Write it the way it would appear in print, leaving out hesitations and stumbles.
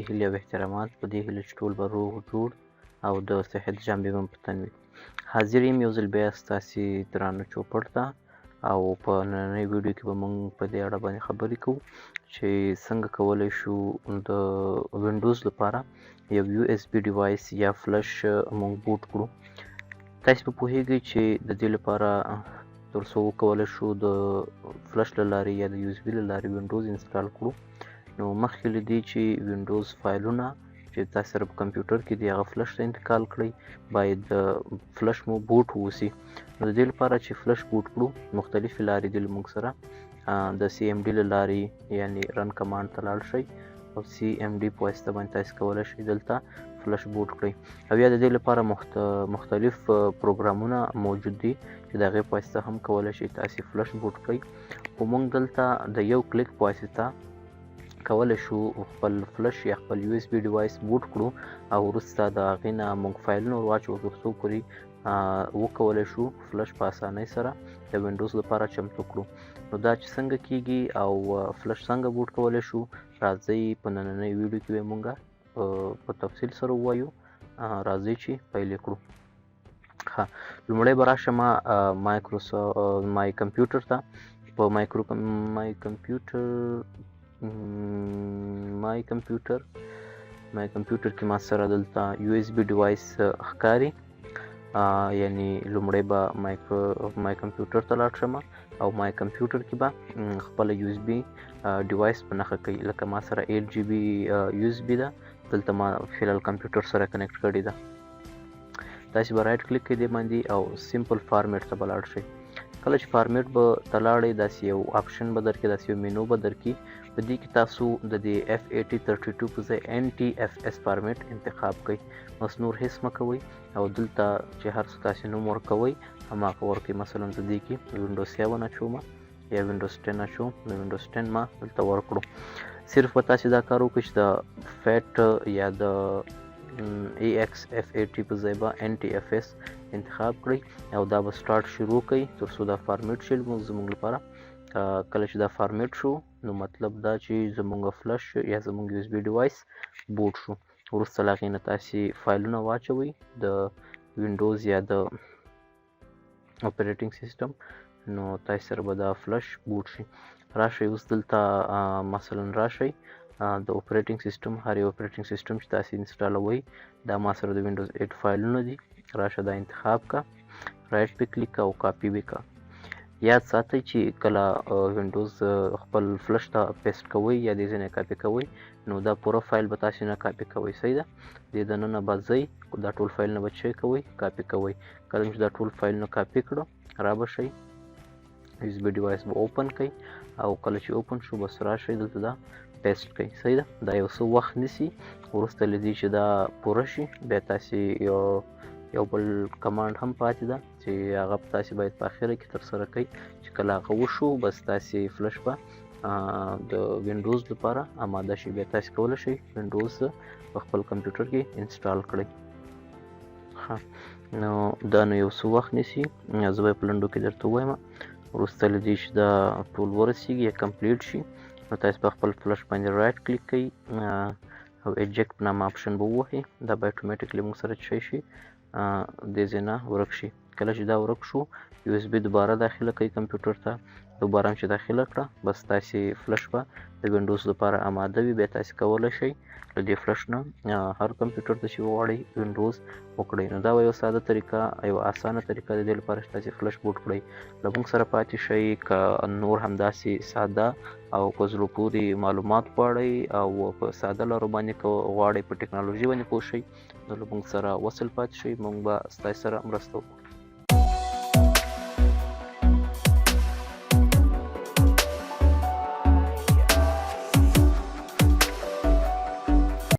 هیلې او احترامات په دې هیله چې ټول به روغ جوړ او د صحت جامې به مو په تن وي. حاضر یم یو ځل بیا ستاسې درانه چوپړ ته او په نننۍ ویډیو کې به موږ په دې اړه باندې خبرې کوو چې څنګه کولی شو د وینډوز لپاره یو یو اس بي ډیوایس یا فلش موږ بوټ کړو. تاسې به پوهیږئ چې د دې لپاره تر څو وکولی شو د فلش له لارې یا د یو اس بي له لارې وینډوز انسټال کړو، نو مخکې له دې چې وینډوز فایلونه چې تاسو سره په کمپیوټر کې دی هغه فلش ته انتقال کړئ باید فلش مو بوټ واوسي. نو د دې لپاره چې فلش بوټ کړو مختلفې لارې دي موږ سره. د سی ام ډي له لارې یعنی رن کمانډ ته لاړ شئ او سی ام ډي په واسطه باندې تاسو کولی شئ دلته فلش بوټ کړئ، او یا د دې لپاره مختلف پروګرامونه موجود دي چې د هغې په واسطه هم کولی شئ تاسې فلش بوټ کړئ. خو موږ دلته د یو کلیک په واسطه کولی شو خپل فلش یا خپل یو اس بي ډیوایس بوټ کړو او وروسته د هغې نه موږ فایلونه ور واچوو تر څو پورې وکولی شو فلش په اسانۍ سره د وینډوز لپاره چمتو کړو. نو دا چې څنګه کیږي او فلش څنګه بوټ کولی شو راځئ په نننۍ ویډیو کې به موږ په تفصیل سره ووایو. راځئ چې پیل یې کړو. ښه، لومړی به راشم مای کمپیوټر ته. په مای کمپیوټر کې ما سره دلته یو اس بي ډیوایس ښکاري، یعنی لومړی به مای کمپیوټر ته لاړ شم او مای کمپیوټر کې به خپله یو اس بي ډیوایس په نښه کوي. لکه ما سره 8 جی بي یو اس بي ده، دلته ما فعلال کمپیوټر سره کنیکټ کړې ده. تاسې به رایټ کلیک کوئ دې باندې او سمپل فارمیټ ته به لاړ شئ. کله چې فارمیټ به ته لاړئ داسې یو آپشن به درکړي، داسې یو مینو به درکړي. په دې کې تاسو د دې F8032 په ځای NTFS فارمیټ انتخاب کړئ. بس نور هیڅ مه کوئ او دلته چې هر څه تاسې نوم ورکوئ هماغه ورکړئ. مثلا زه دې کې وینډوز 7 اچوم یا وینډوز 10 اچوم، نو وینډوز 10 ما دلته ورکړو. صرف به تاسې دا کار وکړئ چې د فیټ یا د AXF80 په ځای به NTFS انتخاب کړئ او دا به سټارټ شروع کړئ تر څو دا فارمیټ شي زموږ لپاره. کله چې دا فارمیټ شو نو مطلب دا چې زموږ فلش یا زموږ یو اس بي ډیوایس بوټ شو. وروسته له هغې نه تاسې فایلونه واچوئ د وینډوز یا د اپریټینګ سیسټم، نو تاسې سره به دا فلش بوټ شي. راشئ اوس دلته مثلا راشئ د اپریټینګ سیسټم، هر یو اپریټینګ سیسټم چې تاسې انسټالوئ دا ما سره د وینډوز 8 فایلونه دي. راشه دا انتخاب کا، رایټ پې کلیک کا او کاپي به کا. یاد ساتئ چې کله وینډوز خپل فلش ته پیسټ کوئ یا دې ځای نه کاپي کوئ نو دا پوره فایل به تاسې نه کاپي کوئ. صحیح ده؟ دې دننه به ځئ، دا ټول فایلونه به چی کوئ کاپي کوئ. کله چې دا ټول فایلونه کاپي کړو را به شئ یو اس بي ډیوایس به اوپن کړئ او کله چې اوپن شو بس راشئ دلته دا پیسټ کړئ. صحیح ده؟ دا یو څه وخت نیسي. وروسته له دې چې دا پوره شي بیا تاسې یو بل کمانډ هم پاتې ده چې هغه تاسې باید په اخره کې ترسره کړئ. چې کله هغه وشو بس تاسې فلش به د وینډوز لپاره آماده شي. بیا تاسې کولی شئ وینډوز په خپل کمپیوټر کې انسټال کړئ. ښه، نو دا نو یو څه وخت نیسي، زه به یې په لنډو کې درته ووایم. وروسته له دې چې دا ټول ورسیږي یا کمپلیټ شي نو تاسې په خپل فلش باندې رایټ کلیک کوئ او ایجکټ نام آپشن به ووهئ. دا به اټومیټیکلی موږ سره څه شي دې ځای نه ورک شي. کله چې دا ورک شو یو اس بي دوباره داخله کوي کمپیوټر ته، دوباره هم چې داخله کړه بس تاسې فلش به د وینډوز لپاره آماده وي. بیا تاسې کولی شئ له دې فلش نه هر کمپیوټر ته چې وغواړئ وینډوز وکړئ. نو دا یو ساده طریقه، یو آسانه طریقه د دې لپاره چې تاسې فلش بوټ کړئ. له موږ سره پاتې شئ. که نور همداسې ساده او په زړه پورې معلومات غواړئ او په ساده لارو باندې غواړئ په ټکنالوژي باندې پوه شئ نو له موږ سره وصل پاتې شئ. موږ به ستاسې سره مرسته وکړو.